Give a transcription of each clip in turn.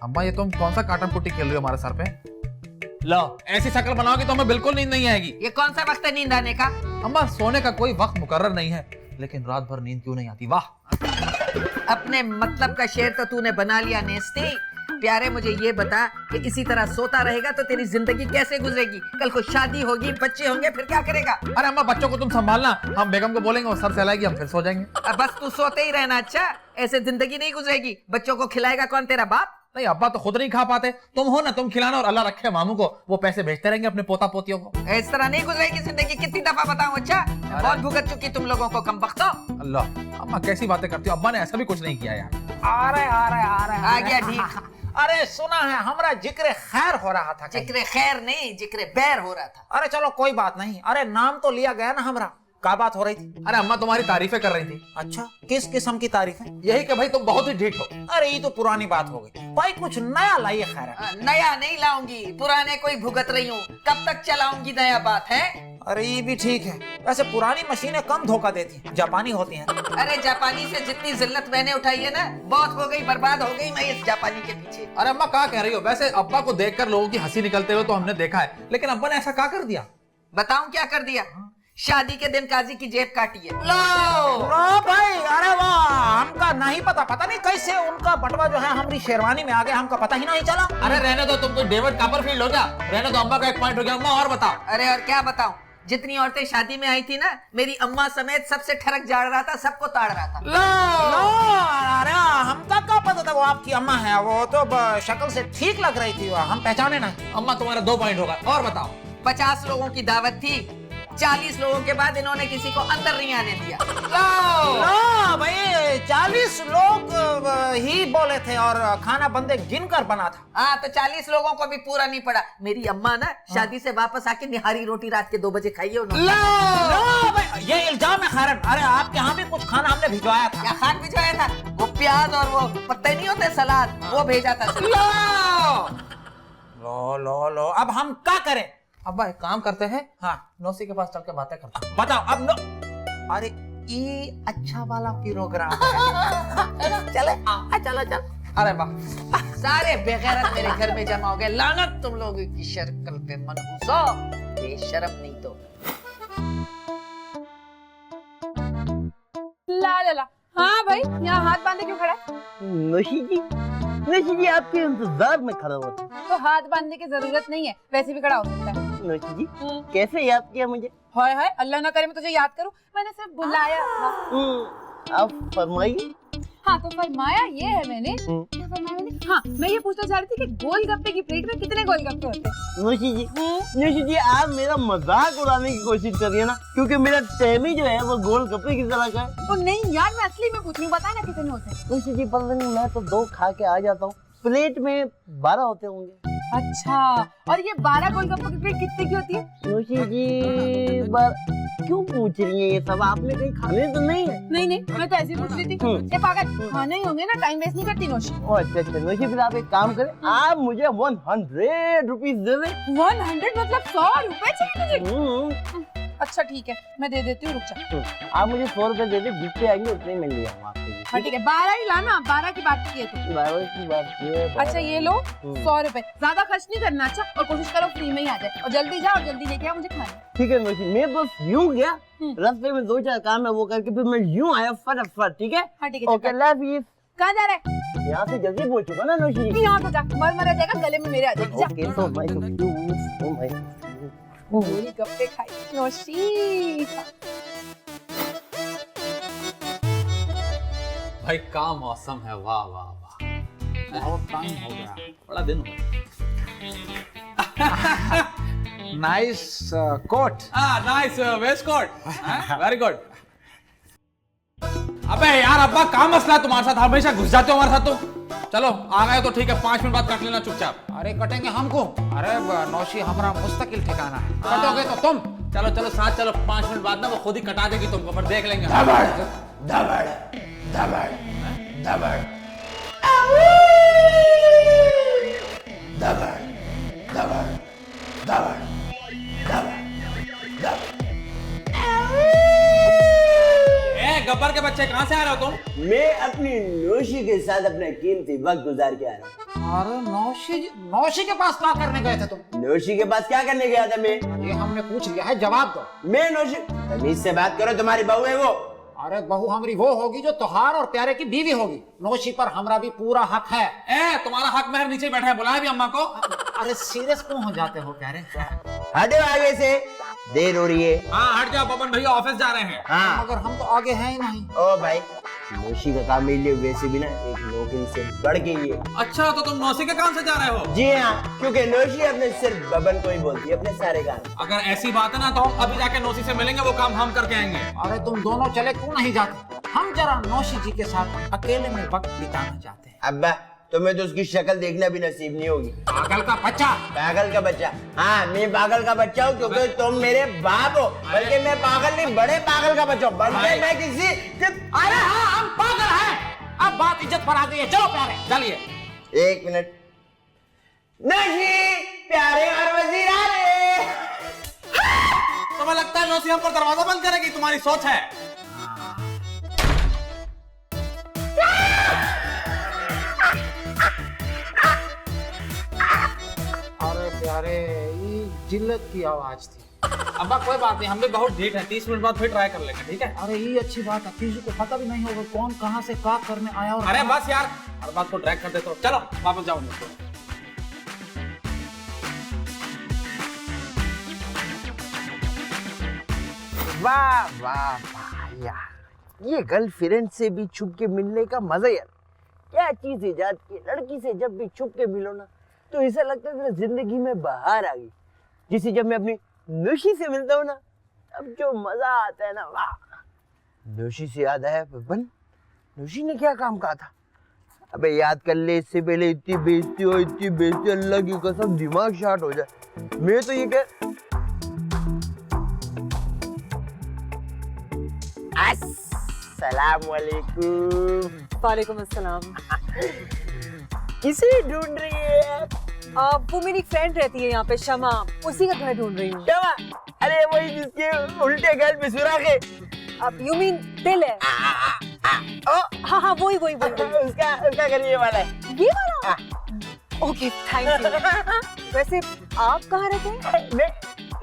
अम्मा ये तुम कौन सा काटन पुट्टी खेल रही हो हमारे सर पे? लो, ऐसी शक्ल बनाओगे तो हमें बिल्कुल नींद नहीं आएगी। ये कौन सा वक्त है नींद आने का? अम्मा सोने का कोई वक्त मुकर्रर नहीं है, लेकिन रात भर नींद क्यों नहीं आती? वाह! अपने मतलब का शेर तो तूने बना लिया नेस्टी। प्यारे मुझे ये बता कि इसी तरह सोता रहेगा तो तेरी जिंदगी कैसे गुजरेगी? कल को शादी होगी, बच्चे होंगे, फिर क्या करेगा? अरे अम्मा बच्चों को तुम संभालना, हम बेगम को बोलेंगे वो सर सहलाएगी, हम फिर सो जाएंगे। अब बस तू सोते ही रहना। अच्छा, ऐसे जिंदगी नहीं गुजरेगी। बच्चों को खिलाएगा कौन? तेरा बाप? नहीं, अब्बा तो खुद नहीं खा पाते, तुम हो ना, तुम खिलाना और अल्लाह रखे मामू को, वो पैसे भेजते रहेंगे अपने पोता पोतियों को। इस तरह नहीं गुजरेगी जिंदगी। कितनी दफा बताऊं? अच्छा, बहुत भुगत चुकी तुम लोगों को, कम बख्तो। अल्लाह, अम्मा कैसी बातें करती हो? अब्बा ने ऐसा भी कुछ नहीं किया यार। आ गया ठीक। अरे सुना है हमरा जिक्र खैर हो रहा था। जिक्र खैर नहीं, जिक्र बैर हो रहा था। अरे चलो कोई बात नहीं। अरे नाम तो लिया गया ना हमरा। क्या बात हो रही थी? अरे अम्मा तुम्हारी तारीफें कर रही थी। अच्छा, किस किस्म की तारीफ है? यही कि भाई तुम बहुत ही ढीठ हो। अरे ये तो पुरानी बात हो गई भाई, कुछ नया लाइए। खैर नया नहीं लाऊंगी, पुराने कोई भुगत रही हूँ। कब तक चलाऊंगी नया बात है? अरे ये भी ठीक है। वैसे पुरानी मशीनें कम धोखा देती हैं, जापानी होती हैं। अरे जापानी से जितनी जिल्लत मैंने उठाई है ना, बहुत हो गई, बर्बाद हो गई मैं इस जापानी के पीछे। अरे अम्मा क्या कह रही हो? वैसे अब्बा को देखकर लोगों की हंसी निकलते हुए तो हमने देखा है, लेकिन अब्बा ने ऐसा क्या कर दिया? बताऊं क्या कर दिया? शादी के दिन काजी की जेब काटी है। लो लो भाई, अरे वाह, हमका नहीं पता। पता नहीं कैसे उनका बटवा जो है हमारी शेरवानी में आ गया, हमका पता ही नहीं चला। अरे रहने दो, तुम तो डेविड कॉपरफील्ड हो क्या? रहने दो, अम्मा का एक पॉइंट हो गया। अम्मा और बताओ। अरे और क्या बताऊं? जितनी औरतें शादी में आई थी ना, मेरी अम्मा समेत सबसे ठरक जाड़ रहा था, सबको ताड़ रहा था। लो, अरे हमका क्या पता था वो आपकी अम्मा है? वो तो शक्ल से ठीक लग रही थी, हम पहचाने ना। अम्मा तुम्हारा 2 पॉइंट होगा, और बताओ। 50 लोगों की दावत थी, 40 लोगों के बाद इन्होंने किसी को अंदर नहीं आने दिया। लो भाई, 40 लोग ही बोले थे और खाना बंदे गिनकर बना था। हाँ, तो 40 लोगों को भी पूरा नहीं पड़ा। मेरी अम्मा ना शादी से वापस आके निहारी रोटी रात के 2 बजे खाई है उन्होंने। लो भाई, ये इल्जाम है खैरन। अरे आपके यहाँ भी कुछ खाना हमने भिजवाया था। क्या खान भिजवाया था? वो प्याज और वो पत्ते नहीं होते सलाद, वो भेजा था। लो, अब हम क्या करें? अब्बा एक काम करते हैं, हाँ, नौसी के पास चल के बातें करते हैं। बताओ अब। अरे ये अच्छा वाला प्रोग्राम है। चले चलो चल। अरे वाह, सारे बेगैरत मेरे घर में जमा हो गए। लानत तुम लोगों की शक्ल पे, मनहूसो, बेशरम नहीं तो। ला। हाँ भाई, यहाँ हाथ बांधे क्यों खड़ा है? नौशी जी आपके इंतजार में खड़ा हुआ था। तो हाथ बांधने की जरूरत नहीं है, वैसे भी खड़ा हो सकता है। नौशी जी कैसे याद किया मुझे? हाय हाय, अल्लाह ना करे मैं तुझे याद करूं, मैंने सिर्फ बुलाया था। आप फरमाइए। हाँ तो फरमाया ये है मैंने। क्या फरमाया मैंने? हाँ, मैं ये पूछना चाह रही थी कि गोलगप्पे की प्लेट में कितने गोलगप्पे होते हैं? नौशी जी आप मेरा मजाक उड़ाने की कोशिश कर रही है ना, क्योंकि मेरा टहमी जो है वो गोलगप्पे की तरह का है। तो नहीं यार, मैं असली में पूछ रही हूँ, बता ना कितने होते हैं। नौशी जी पता नहीं, मैं तो 2 खा के आ जाता हूँ, प्लेट में 12 होते होंगे। अच्छा, और ये 12 गोलगप्पे की प्लेट कितने की होती है? नौशी जी क्यों पूछ रही है ये सब? आपने कहीं खाने तो नहीं है? नहीं, मैं तो ऐसे ही पूछ रही थी। ये पागल, खाने ही होंगे ना, टाइम वेस्ट नहीं करती नौशी। अच्छा नौशी, फिर आप एक काम करें, आप मुझे 100 रुपीज दे दें। 100 मतलब 100 रुपए चाहिए मुझे? अच्छा ठीक है, मैं दे देती हूँ, रुक जा। आप मुझे 100 रुपए दे दे, जितने आएंगे उतने ही मिल लिया आपके लिए। हाँ ठीक है, 12 ही लाना, 12 की बात की है तो। 12 की बात ये। अच्छा ये लो 100 रुपए, ज्यादा खर्च नहीं करना। अच्छा, और कोशिश करो फ्री में ही आ जाए, और जल्दी जाओ, जल्दी लेके आओ, मुझे खाना। ठीक है नौशी, मैं बस यूं गया, रास्ते में 2-4 काम है वो करके फिर मैं यूं आया फटाफट। ठीक है? हाँ ठीक है। Okay, love you. कहाँ जा रहा है? यहाँ से जल्दी पहुंचूंगा ना नौशी जी। यहाँ तो जा, मर जाएगा, गले में मेरे आ जाएगा। ओके, तो मैं गोलगप्पे खाई नौशी। भाई का मौसम है, वाह वाह वाह, बहुत टाइम हो गया, बड़ा दिन हो गया। Nice coat. Nice waistcoat, very good. अबे यार अब्बा, का मसला है तुम्हारे साथ? हमेशा घुस जाते हो हमारे साथ। तो चलो आ गए तो ठीक है, 5 मिनट बाद कट लेना चुपचाप। अरे कटेंगे हमको? अरे नौशी हमारा मुस्तकिल ठिकाना है। कटोगे तो तुम चलो साथ चलो, 5 मिनट बाद ना वो खुद ही कटा देगी तुमको, पर देख लेंगे। गब्बर के बच्चे कहाँ से आ रहे हो तुम? मैं अपनी नौशी के साथ अपना कीमती वक्त गुजार के आ रहा हूँ। अरे नौशी के पास क्या करने गए थे तुम? नौशी के पास क्या करने गया था मैं? ये हमने पूछ लिया है, जवाब दो। मैं नौशी, तमीज से बात करो, तुम्हारी बहू है वो। अरे बहू हमारी वो होगी जो तोहार और प्यारे की बीवी होगी। नौशी पर हमारा भी पूरा हक है। तुम्हारा हक महर नीचे बैठे हैं, बुलाए भी अम्मा को। अरे सीरियस क्यों हो जाते हो प्यारे? हटो आगे से, देर हो रही है। हाँ हट जाओ, बबन भैया ऑफिस जा रहे हैं। हाँ मगर हम तो आगे हैं ही नहीं। ओ भाई, नौशी का काम मिल वैसे भी ना एक नौकरी से बढ़ के ही है। अच्छा तो तुम नौसी के काम से जा रहे हो? जी हाँ, क्योंकि नौशी अपने सिर्फ बबन को ही बोलती है अपने सारे काम। अगर ऐसी बात है ना तो हम अभी जाके नौसी से मिलेंगे, वो काम हम करके आएंगे। अरे तुम दोनों चले क्यों नहीं जाते? हम जरा नौशी जी के साथ अकेले में वक्त बिताना चाहते हैं। अब्बा, तुम्हें तो उसकी शक्ल देखना भी नसीब नहीं होगी। पागल का बच्चा। पागल का बच्चा? हाँ, मैं पागल का बच्चा हूँ क्योंकि तुम मेरे बाप हो। बल्कि मैं पागल नहीं, बड़े पागल का बच्चा हूँ। बल्कि मैं किसी अरे हाँ, हम पागल हैं। अब बात इज्जत पर आ गई है। चलो प्यारे चलिए। एक मिनट। नहीं, प्यारे और वजीर आ रहे। तुम्हें लगता है नौसी हम पर दरवाजा बंद करेगी? तुम्हारी सोच है। अरे प्यारे, ये जिल्लत की आवाज थी। अब्बा कोई बात नहीं, हम भी बहुत ढीठ है, 30 मिनट बाद फिर ट्राई कर लेंगे, ठीक है? अरे ये अच्छी बात है, किसी को पता भी नहीं होगा कौन कहाँ से क्या करने आया। और अरे बस यार, हर बात को ड्रैग कर देते हो। चलो वापस जाओ। वाह वाह वाह यार, ये गर्लफ्रेंड से भी छुप के मिलने का मजा यार, क्या चीज इजाद की। लड़की से जब भी छुप के मिलो ना तो ऐसा लगता है जिंदगी में बाहर आ गई। जिसे जब मैं अपनी नौशी से मिलता हूँ ना, अब जो मजा आता है ना, वाह। नौशी से याद आया बबन, नौशी ने क्या काम कहा था? अबे याद कर ले, इससे पहले इतनी बेइज्जती हो, इतनी बेइज्जती, अल्लाह की कसम दिमाग शार्ट हो जाए। मैं तो ये कह, अस्सलामुअलैकुम। वालेकुम अस्सलाम। किसे ढूंढ रही है? वो मेरी फ्रेंड रहती है यहाँ पे, शमा, उसी का घर ढूंढ रही हूँ। शमा? अरे वही जिसके उल्टे गाल पे सुराख है। अब यू मीन दिल है? हाँ हाँ, वही वही वही। उसका घर ये वाला है। ये वाला? Okay, thank you. वैसे आप कहाँ रहते हैं? मैं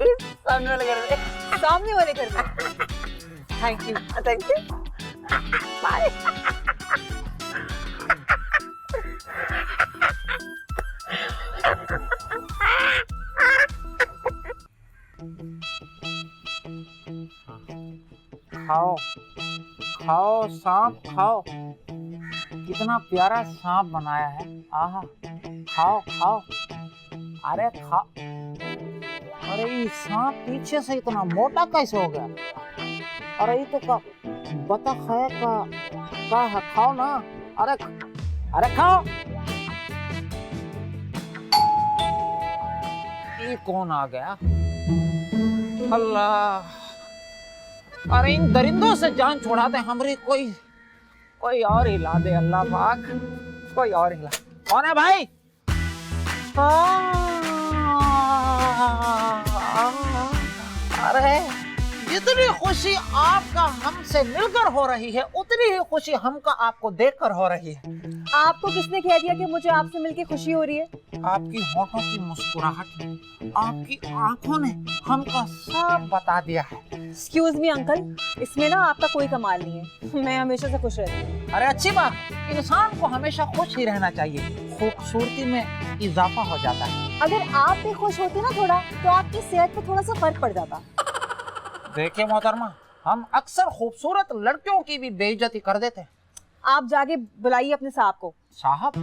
इस सामने वाले घर में। सामने वाले घर में? Thank you. Thank you, bye. खाओ खाओ सांप खाओ। कितना प्यारा सांप बनाया है। आहा, खाओ खाओ। अरे खा। अरे ये सांप पीछे से इतना मोटा कैसे हो गया? अरे ये तो का बतख है का है? खाओ ना। अरे खाओ। ये कौन आ गया? अल्लाह, अरे इन दरिंदों से जान छुड़ा दे हमारी। कोई और हिला दे अल्लाह पाक, कोई और हिला। कौन है भाई? अरे जितनी खुशी आपका हमसे मिलकर हो रही है, उतनी ही खुशी हमका आपको देखकर हो रही है। आपको किसने कह दिया कि मुझे आपसे मिलके खुशी हो रही है? आपकी होठों की मुस्कुराहट ने, आपकी आंखों ने हमको सब बता दिया है। एक्सक्यूज मी अंकल, इसमें ना आपका कोई कमाल नहीं है। मैं हमेशा से खुश रहती हूँ। अरे अच्छी बात, इंसान को हमेशा खुश ही रहना चाहिए, खूबसूरती में इजाफा हो जाता है। अगर आप भी खुश होते ना थोड़ा, तो आपकी सेहत पे थोड़ा सा फर्क पड़ जाता। देखिए मोहतरमा, हम अक्सर खूबसूरत लड़कियों की भी बेइज्जती कर देते हैं। आप जाके बुलाइए अपने साहब को। साहब?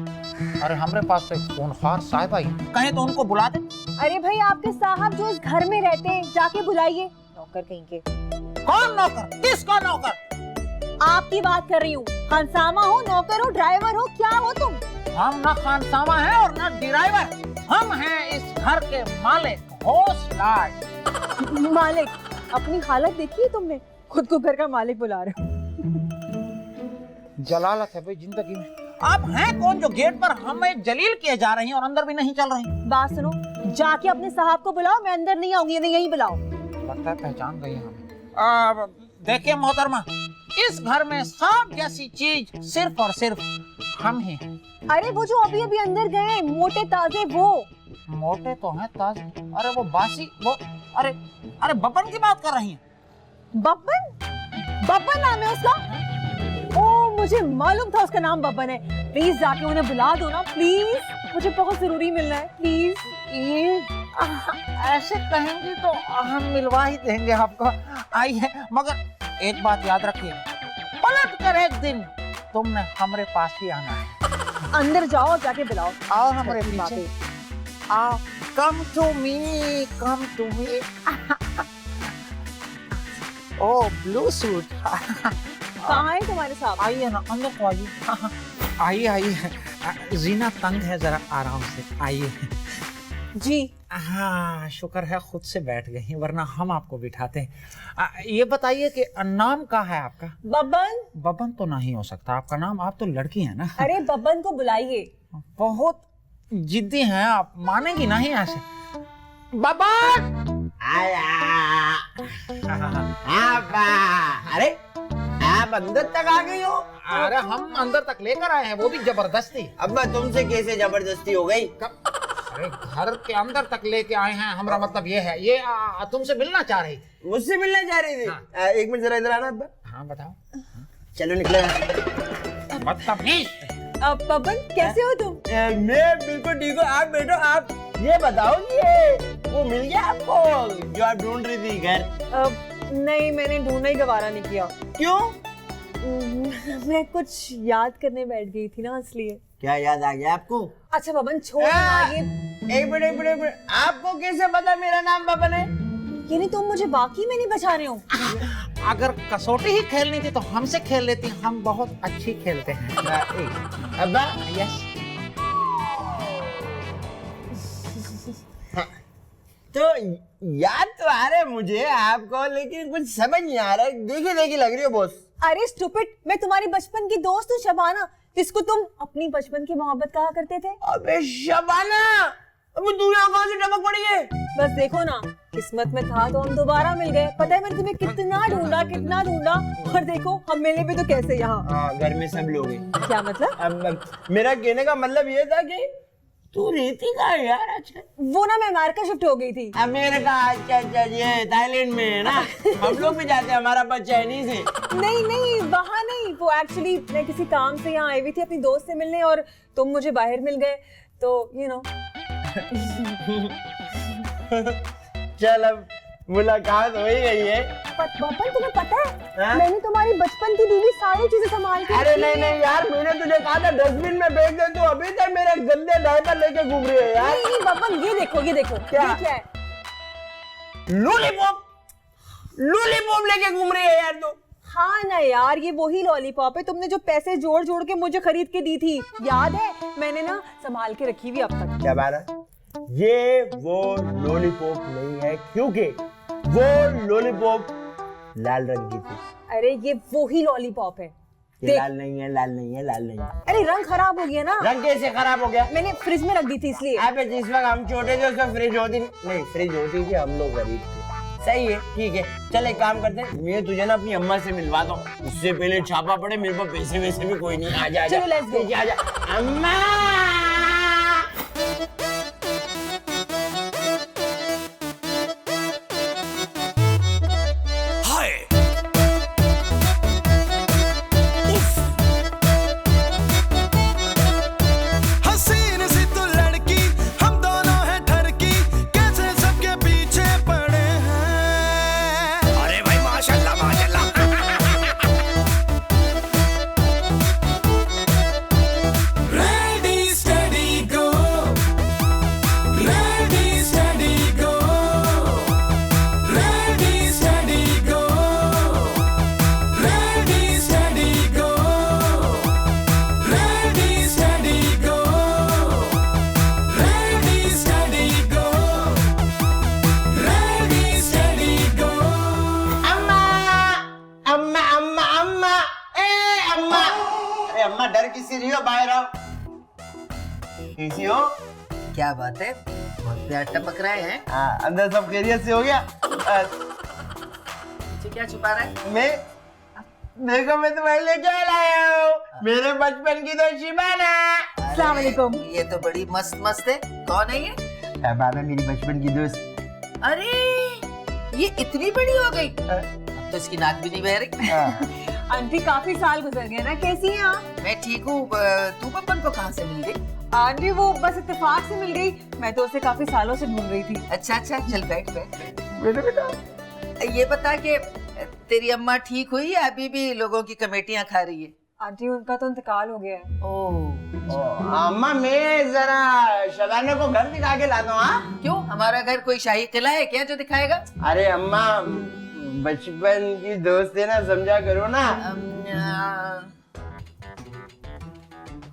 अरे हमारे पास तो एक खूनख्वार साहिबा ही, कहें तो उनको बुला दे। अरे भाई, आपके साहब जो इस घर में रहते हैं, जाके बुलाइए। नौकर कहीं के। कौन नौकर? किसका नौकर? आपकी बात कर रही हूँ। खानसामा हो, नौकर हो, ड्राइवर हो, क्या हो तुम? हम ना खानसामा हैं और ना ड्राइवर। हम हैं इस घर के मालिक, होस्ट। मालिक? अपनी हालत देखी है तुमने? खुद को घर का मालिक बुला रहे हो। जलालत है भाई जिंदगी में। आप हैं कौन जो गेट पर हमें जलील किए जा रही हैं और अंदर भी नहीं चल रही? बात सुनो, जाके अपने साहब को बुलाओ। मैं अंदर नहीं आऊंगी, नहीं यहीं बुलाओ। लगता है पहचान गई हमें। देखिए मोहतरमा, इस घर में सांप जैसी चीज सिर्फ और सिर्फ हम ही हैं। अरे वो जो अभी अभी अंदर गए मोटे ताजे वो। मोटे तो हैं ताजे, अरे वो बासी, वो अरे अरे बब्बन की बात कर रही हैं। बब्बन? बब्बन नाम है उसका? ओ मुझे मालूम था उसका नाम बब्बन है। प्लीज जाके उन्हें बुला दो ना प्लीज, मुझे बहुत जरूरी मिलना है प्लीज। ये ऐसे कहेंगे तो हम मिलवा ही देंगे आपको। आइए, मगर एक बात याद रखिए, पलट कर एक दिन तुमने हमारे पास ही आना है। अंदर जाओ और जाके बुलाओ। आओ हमारे पीछे, आओ, come to me, come to me. Oh blue suit. कहाँ है तुम्हारे साथ? आइए ना, अंदर तो आइए। आइए आइए, जीना तंग है, जरा आराम से आइए। जी हाँ, शुक्र है खुद से बैठ गई, वरना हम आपको बिठाते हैं। ये बताइए कि नाम क्या है आपका? बब्बन। बबन तो नहीं हो सकता आपका नाम, आप तो लड़की हैं ना। अरे बब्बन को बुलाइए। बहुत जिद्दी हैं आप, मानेगी नहीं ऐसे। बबन! अरे आप अंदर तक आ गई हो? अरे हम अंदर तक लेकर आए हैं, वो भी जबरदस्ती। अब्बा तुमसे कैसे जबरदस्ती हो गई? अरे घर के अंदर तक लेके आए हैं, हमारा मतलब ये है, ये तुमसे मिलना चाह रही थी। मुझसे मिलना चाह रही थी? हाँ। एक मिनट जरा इधर आना अब्बा। हाँ बताओ। चलो निकले। बदतमीज। बब्बन कैसे हो तुम? मैं बिल्कुल ठीक हूँ, आप बैठो। आप ये बताओ कि वो मिल गया आपको जो आप ढूंढ रही थी घर? नहीं, मैंने ढूंढना ही गवारा नहीं किया। क्यों? मैं कुछ याद करने बैठ गई थी ना, इसलिए। क्या याद आ गया आपको? अच्छा बब्बन छोड़ ना ये। एक मिनट, आपको कैसे पता मेरा नाम बबन है? यानी तुम मुझे बाकी में नहीं बचा रहे हो? अगर कसौटी ही खेलनी थी तो हमसे खेल लेती, हम बहुत अच्छी खेलते हैं। अब्बा यस। तो याद तो आ रहा है मुझे आपको, लेकिन कुछ समझ नहीं आ रहा है। देखी लग रही हो बॉस। अरे स्टूपिड, मैं तुम्हारी बचपन की दोस्त हूँ शबाना, जिसको तुम अपनी बचपन की मोहब्बत कहा करते थे। अबे शबाना, अब तू यहाँ कहाँ से टपक पड़ी है? बस देखो ना, किस्मत में था तो हम दोबारा मिल गए। पता है मैंने तुम्हें कितना ढूंढा, और देखो हम मिले भी तो कैसे यहाँ। हाँ, घर में सब लोग हैं। क्या मतलब? अब मेरा कहने का मतलब ये था कि तू रहती कहाँ है यार आजकल? वो ना मैं अमेरिका शिफ्ट हो गई थी। अमेरिका? अच्छा, ये थाईलैंड में है ना। हम लोग भी जाते हैं, हमारा बच्चा है नहीं से। नहीं वहाँ नहीं, वो एक्चुअली मैं किसी काम से यहाँ आई हुई थी अपनी दोस्त से मिलने, और तुम मुझे बाहर मिल गए, तो यू नो। चल अब मुलाकात हो ही गई है। बब्बन तुम्हें पता है हाँ? मैंने तुम्हारी बचपन की दी हुई सारी चीजें संभाल के अरे रखी नहीं हैं। यार, मैंने तुझे कहा था डस्टबिन में फेंक दे, तू अभी तक मेरे गंदे डायपर लेके घूम रही है यार। नहीं बब्बन, ये देखो क्या? ये क्या है? लॉलीपॉप लेके घूम रही है यार तू। हाँ ना यार, ये वही लॉलीपॉप है तुमने जो पैसे जोड़ के मुझे खरीद के दी थी, याद है? मैंने ना संभाल के रखी हुई अब तक। क्या बात है? ये वो लॉलीपॉप नहीं है, क्योंकि वो लॉलीपॉप लाल रंग की थी। अरे ये वही लॉलीपॉप है। ये देख। लाल नहीं है। अरे रंग खराब हो गया ना, रंग कैसे खराब हो गया? मैंने फ्रिज में रख दी थी इसलिए। अबे जिस वक्त हम छोटे थे उसमें फ्रिज होती नहीं, फ्रिज होती थी, हम लोग गरीब थे। सही है, ठीक है, चल एक काम करते हैं, मैं तुझे ना अपनी अम्मा से मिलवा दूं, उससे पहले छापा पड़े, मेरे पास पैसे वैसे भी कोई नहीं। आजा चलो, let's go। आजा अम्मा। हसीन सी तू लड़की, हम दोनों हैं ठरकी, कैसे सबके पीछे पड़े हैं। अरे भाई माशाल्लाह माशाल्लाह। रेडी स्टडी गो, रेडी स्टडी गो, रेडी स्टडी गो, रेडी स्टडी गो, रेडी स्टडी गो, रेडी स्टडी गो, रेडी स्टडी गो। अम्मा अम्मा अम्मा अम्मा, ए अम्मा। अरे अम्मा डर किसी रही हो, बाहर आओ। कैसी हो? क्या बात है, बहुत प्यार टपक रहे हैं। हाँ, अंदर सब खैरियत से हो गया? क्या छुपा रहा है? मैं देखो मैं तुम्हारे लिए क्या लाया हूँ, मेरे बचपन की दोस्त शिबाना। अस्सलाम वालेकुम। ये तो बड़ी मस्त मस्त है। कौन है ये? शिबाना मेरी बचपन की दोस्त। अरे ये इतनी बड़ी हो गई, अब तो इसकी नाक भी नहीं बह रही। आंटी काफी साल गुजर गए ना, कैसी हैं आप? मैं ठीक हूँ। तू बब्बन को कहाँ से मिल गई? आंटी वो बस इत्तेफाक से मिल गई, मैं तो उसे काफी सालों से ढूंढ रही थी। अच्छा अच्छा, चल बैठ बैठ। ये बता कि तेरी अम्मा ठीक हुई या अभी भी लोगों की कमेटियां खा रही है? आंटी उनका तो इंतकाल हो गया है। अम्मा मैं जरा शबाना को घर दिखा के लाता हूँ। हाँ? क्यों, हमारा घर कोई शाही किला है क्या जो दिखाएगा? अरे अम्मा बचपन की दोस्त है ना, समझा करो ना।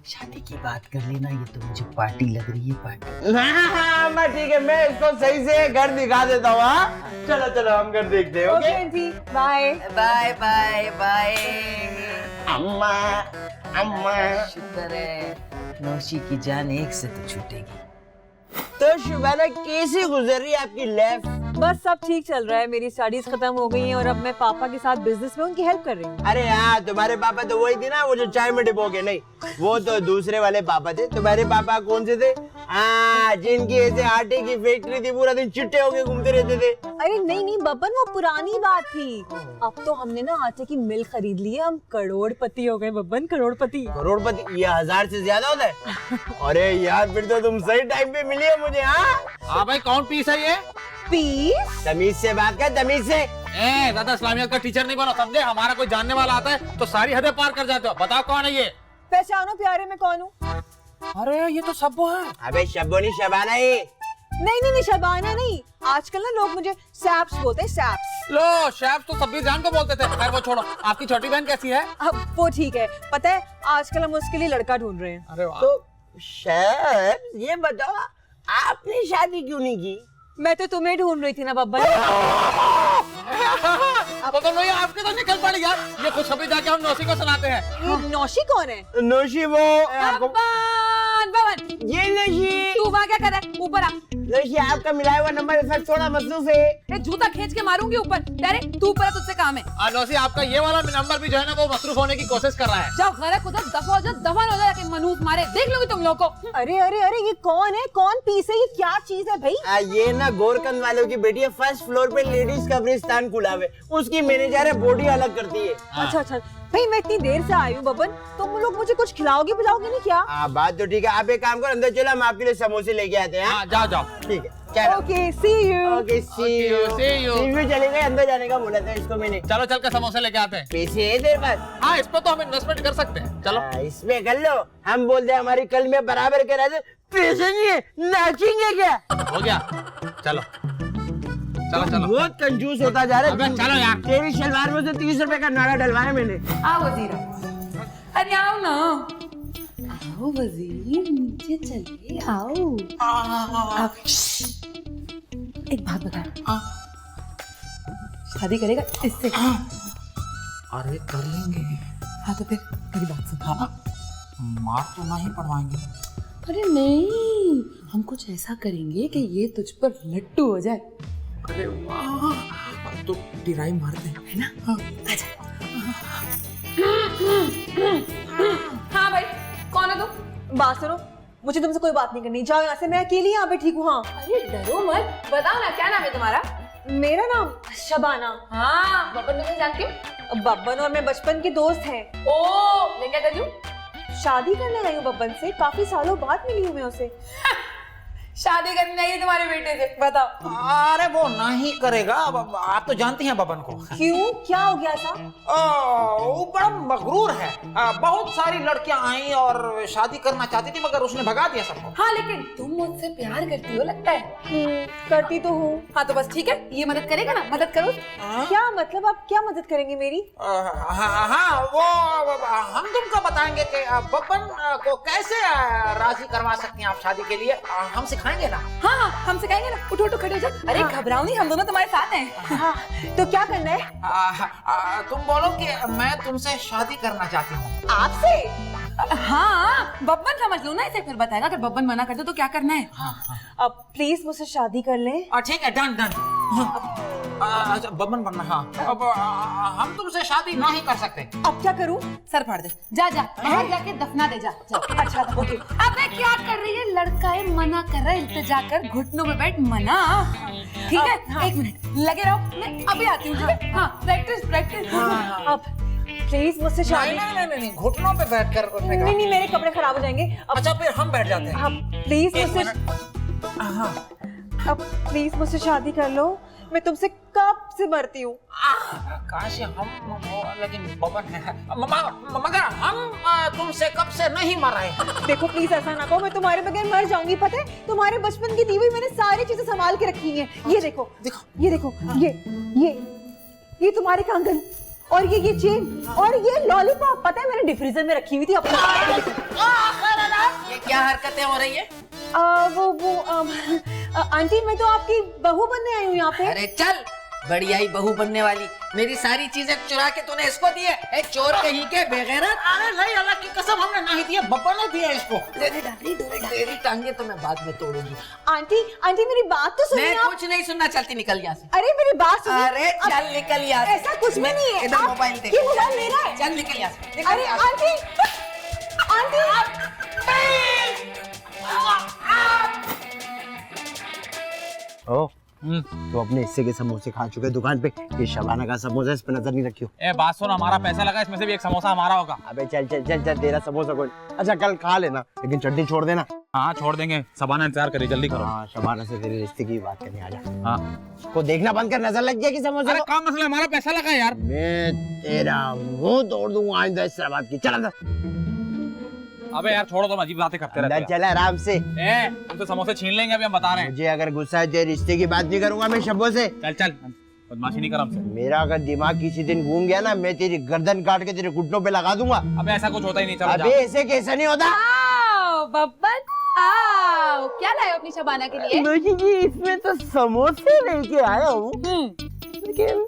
शादी की बात कर लेना, ये तो मुझे पार्टी लग रही है। पार्टी? हाँ अम्मा ठीक है, मैं इसको सही से घर दिखा देता हूँ। हाँ? चलो चलो हम घर देखते हैं। Okay okay aunty, bye bye bye bye. अम्मा अम्मा। शुक्र है नौशी की जान एक से तो छूटेगी। तो शुबाना कैसी गुजर रही है आपकी लाइफ? बस सब ठीक चल रहा है, मेरी स्टडीज खत्म हो गई हैं और अब मैं पापा के साथ बिजनेस में उनकी हेल्प कर रही हूँ। अरे यार तुम्हारे पापा तो वही थे ना, वो जो चाय में डिबो के, नहीं वो तो दूसरे वाले पापा थे। तुम्हारे पापा कौन से थे? हाँ जिनकी ऐसे आटे की फैक्ट्री थी, पूरा दिन चिट्टे होके घूमते रहते थे। अरे नहीं नहीं बब्बन, वो पुरानी बात थी। अब तो हमने ना आटे की मिल खरीद ली है, हम करोड़पति हो गए बब्बन, करोड़पति। करोड़पति ये 1000 से ज्यादा होता है? अरे यार फिर तो तुम सही टाइम पे मिली है मुझे। हाँ भाई कौन पीस है ये? पीस? तमीज से बात कर, तमीज से। ज्यादा इस्लामियत का टीचर नहीं बनो, समझे? हमारा कोई जानने वाला आता है तो सारी हदें पार कर जाते हो। बताओ कौन है ये? पहचानो प्यारे, मैं कौन हूँ? अरे ये तो सब्बो है। अबे शब्बो नहीं शबाना है। नहीं शबाना नहीं, आजकल ना लोग मुझे सैप्स बोलते हैं, सैप्स। लो शैफ तो सब्बीर जान को बोलते थे। खैर वो छोड़ो, आपकी छोटी बहन कैसी है? अब वो ठीक है, पता है आजकल हम उसके लिए लड़का ढूंढ रहे हैं। अरे वाह। तो शैफ ये बताओ आपने शादी क्यों नहीं की? मैं तो तुम्हें ढूंढ रही थी ना बब्बन। अब तो नहीं, आपके तो निकल पड़ी यार। ये खुशखबरी जाके हम नौसी को सुनाते हैं। ये नौशी कौन है? नौशी वो बबन, ये नौशी। तू वहाँ क्या कर रहा है? ऊपर आ। नौशी आपका मिलाया हुआ नंबर इस वक्त थोड़ा मसरूफ है। मैं जूता खींच के मारूंगी ऊपर। डायरेक्ट तू ऊपर है, तुझसे काम है। नौसी आपका ये वाला नंबर भी जो है ना वो मसरूफ होने की कोशिश कर रहा है। जाओ घर है, खुदा दफा हो जाओ, दफन हो जाए, मनूस मारे। देख लोगी तुम लोग को। अरे अरे अरे ये कौन है, कौन पीस है, ये क्या चीज है भाई? ये ना गोरकंद वालों की बेटी है, फर्स्ट फ्लोर पे लेडीज कब्रिस्तान खुला हुआ है, उसकी मैनेजर है, बॉडी अलग करती है। अच्छा अच्छा भाई, मैं इतनी देर से आई हूँ बब्बन, तुम लोग मुझे कुछ खिलाओगे पिलाओगे नहीं क्या? बात तो ठीक है, आप एक काम करो अंदर चलो, हम आपके लिए समोसे लेके आते हैं। हाँ जाओ जाओ। ठीक है चलो। Okay see you. Okay see you. चले गए, अंदर जाने का बोला था इसको मैंने। चलो चल के समोसे लेके आते हैं। पैसे है देर बाद? हाँ इस पे तो हम इन्वेस्टमेंट कर सकते हैं। चलो इसमें कर लो, हम बोलते हैं हमारी कल में बराबर करा दे। पैसे नहीं है, नाचेंगे क्या? हो गया, चलो चलो चलो। बहुत कंजूस होता जा रहा है। चलो यार। तेरी शलवार में से 30 रुपए का नाड़ा डलवाया मैंने। आओ वजीर, अरे आओ ना। आओ वजीर, नीचे चलिए, आओ। एक बात बता, शादी करेगा इससे? अरे कर लेंगे। हाँ तो फिर मेरी बात सुन। हाँ मार तो नहीं पड़वाएंगे। अरे नहीं, हम कुछ ऐसा करेंगे कि ये तुझ पर लट्टू हो जाए। अरे वाह, तो डिराई मार दे, है ना? हाँ भाई, कौन है तू? बात सुनो, मुझे तुमसे कोई बात नहीं करनी, जाओ यहाँ से, मैं अकेली यहाँ पे ठीक हूँ। हाँ अरे डरो मत, बताओ ना क्या नाम है तुम्हारा? मेरा नाम शबाना। हाँ, बब्बन तुझे जानती हूँ। बब्बन और मैं बचपन के दोस्त हैं। ओ, मैं क्या कर रही हूँ? शादी करने आई हूँ बब्बन से, काफी सालों बाद मिली हूँ मैं उसे। शादी करनी है तुम्हारे बेटे से, बताओ। अरे वो नहीं करेगा, अब आप तो जानती हैं बबन को। क्यों, क्या हो गया था? वो बड़ा मगरूर है। बहुत सारी लड़कियां आई और शादी करना चाहती थी मगर उसने भगा दिया सबको। हाँ लेकिन तुम मुझसे प्यार करती हो लगता है। करती तो हूँ। हाँ तो बस ठीक है, ये मदद करेगा ना? मदद करो। क्या मतलब, आप क्या मदद करेंगे मेरी? हाँ वो हम तुमको बताएंगे कि बबन को कैसे राजी करवा सकते हैं आप शादी के लिए, हम सिखाएंगे ना। हाँ हम सिखाएंगे ना, उठो उठो खड़े हो जाओ। अरे घबराओ नहीं, हम दोनों तुम्हारे साथ हैं। हाँ तो क्या करना है? तुम बोलो कि मैं तुमसे शादी करना चाहती हूँ। आपसे? हाँ बब्बन समझ लो ना इसे, फिर बताएगा। अगर बब्बन मना कर दो तो क्या करना है? अब प्लीज मुझसे शादी कर लें। ठीक है, डन डन। अच्छा बबन बनना, हाँ। अब हम तुमसे शादी नहीं कर सकते। अब क्या करूं? सर फाड़ दे, जा जा बाहर जाके दफना दे, जा जा। अच्छा ओके। अबे क्या कर रही है, लड़का है, मना कर रहा है, इल्तिजा कर, घुटनों में बैठ, मना। ठीक है, हाँ। 1 मिनट लगे रहो, मैं अभी आती हूँ, ठीक है? हाँ, प्रैक्टिस प्रैक्टिस। अब प्लीज मुझसे शादी। नहीं, घुटनों पे बैठकर उठने का। नहीं, मेरे कपड़े खराब हो जाएंगे। अच्छा फिर हम बैठ जाते हैं। अब प्लीज एक मुझसे, मिनट। हाँ। अब प्लीज मुझसे शादी कर लो। मैं तुमसे कब से मरती हूँ। काश हम लेकिन बबन है, मगर हम तुमसे कब से नहीं मर रहे हैं। देखो प्लीज ऐसा ना कहो, मैं तुम्हारे बगैर मर जाऊंगी। पता है तुम्हारे बचपन की दी हुई मैंने सारी चीजें संभाल के रखी हैं। ये देखो देखो। ये देखो, ये तुम्हारे कंगन, और ये चेन, और ये लॉलीपॉप पता है मैंने डिप फ्रीजर में रखी हुई थी अपने। ये क्या हरकतें हो रही है? आंटी मैं तो आपकी बहू बनने आई हूँ यहाँ पे। अरे चल, बढ़िया ही बहू बनने वाली। मेरी सारी चीजें चुरा के तूने इसको दी है, ए चोर कहीं के बेगैरत। अरे नहीं, अल्लाह की कसम हमने नहीं दिया, बब्बन ने दिया इसको। तेरी टांगे तो मैं बाद में तोड़ूंगी। आंटी मेरी बात तो सुनिए मैं आप। कुछ नहीं सुनना, चलती निकल यहाँ से। अरे मेरी बात सुनिए। अरे चल निकल यहाँ से। ऐसा कुछ भी नहीं है। इधर आप- मोबाइल दे। ये मोबाइल मेरा है। चल निकल यहाँ से, निकल अरे यहाँ से। आंटी ओ तो अपने हिस्से के समोसे खा चुके दुकान पे। ये शबाना का समोसा, इस पे नजर नहीं रखियो। ए बात सुन, हमारा पैसा लगा, इसमें से भी एक समोसा हमारा होगा। अबे चल चल चल चल, तेरा समोसा कोई। अच्छा कल खा लेना, लेकिन चटनी छोड़ देना। हाँ छोड़ देंगे, शबाना इंतजार करिए, जल्दी करो। हाँ शबाना से तेरे रिश्ते की बात करने आ जा। हाँ को देखना बंद कर, नजर लग गया कि समोसे अरे को। काम मसला, हमारा पैसा लगा यार। मैं तेरा मुंह तोड़ दूंगा आइंदा इस बात की। चल अंदर। अबे यार छोड़ो, तुम अजीब बातें करते अंदर रहते चल आराम से। हो। ए तुम तो समोसे छीन लेंगे, अभी हम बता रहे हैं। मुझे अगर गुस्सा है तेरे रिश्ते की बात नहीं करूंगा मैं शब्बों से। चल चल, बदमाशी नहीं कर हमसे। मेरा अगर दिमाग किसी दिन घूम गया ना, मैं तेरी गर्दन काट के तेरे घुटनों पे लगा दूंगा। अबे ऐसा कुछ होता ही नहीं, चलो अबे ऐसे कैसे नहीं होता। आओ बब्बन आओ, क्या लाए हो अपनी शबाना के लिए? जी इसमें तो समोसे लेके आया हूँ, लेकिन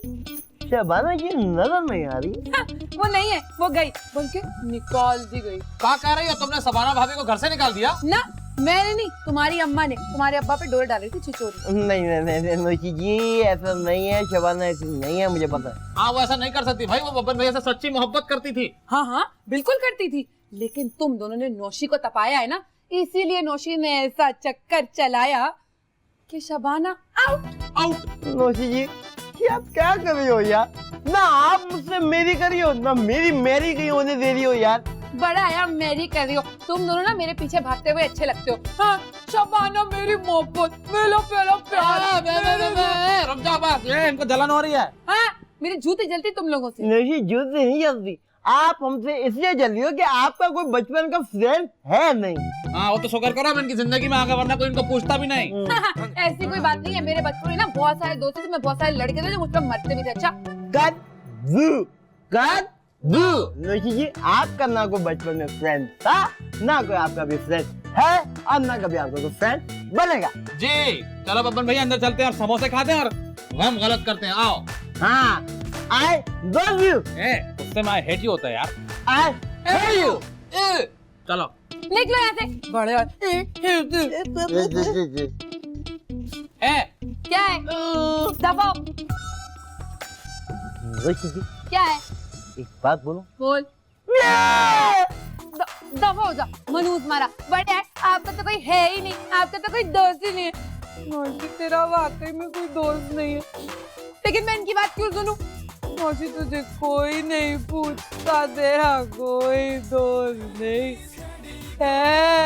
शबाना की नजर नहीं आ रही। हाँ, वो नहीं है, वो गई, बोल के निकाल दी गई। क्या कह रही हो तुमने? शबाना भाभी को घर से निकाल दिया? ना मैंने नहीं, तुम्हारी अम्मा ने तुम्हारे अब्बा पे डोर डाली थी छिचोरी। नहीं नोशी जी ऐसा नहीं है, शबाना ऐसी नहीं है, मुझे पता है। हाँ वो ऐसा नहीं कर सकती भाई, वो बब्बन भैया से सच्ची मोहब्बत करती थी। हाँ हाँ बिल्कुल करती थी, लेकिन तुम दोनों ने नौशी को तपाया है ना, इसीलिए नौशी ने ऐसा चक्कर चलाया कि शबाना आउट। नोशी जी ये आप क्या कर रही हो यार? ना आप मुझसे मेरी करी हो, ना मेरी मैरी कहीं होने दे रही हो यार। बड़ा यार मेरी कर रही हो, तुम दोनों ना मेरे पीछे भागते हुए अच्छे लगते हो। हाँ, शबाना मेरी मोहब्बत, मेरा पहला प्यार। रुक जाओ बस, ये इनको जलन हो रही है। हाँ, मेरी जूती जलती तुम लोगों से। नोशी जूत से नहीं जलती, आप हमसे इसलिए जल रही हो कि आपका कोई बचपन का फ्रेंड है नहीं। हाँ वो तो शुक्र करो अब इनकी जिंदगी में आगे, वरना कोई इनको पूछता भी नहीं। ऐसी कोई बात नहीं है, मेरे बचपन में ना बहुत सारे दोस्त थे, मैं बहुत सारे लड़के थे जो मुझ पर मरते भी थे। अच्छा नोशी जी आपका ना कोई बचपन में फ्रेंड था, ना कोई आपका भी फ्रेंड है, और ना कभी आपका कोई फ्रेंड बनेगा। जी चलो बब्बन भैया अंदर चलते हैं और समोसे खाते हैं और हम गलत करते हैं। आओ। हाँ आई लव यू। ए उससे मैं हेट यू होता है यार। I hate you. चलो निकलो यहाँ से, बड़े ए क्या है? दबाओ, नोशी जी क्या है? एक बात बोलो। बोल। दफा हो जा, मनूस मारा। बड़े आपका तो कोई है ही नहीं, आपका तो कोई दोस्त ही नहीं है। मौसी तेरा वाकई में कोई दोस्त नहीं है, लेकिन मैं इनकी बात क्यों सुनूं? मौसी तुझे कोई नहीं पूछता, तेरा कोई दोस्त नहीं है।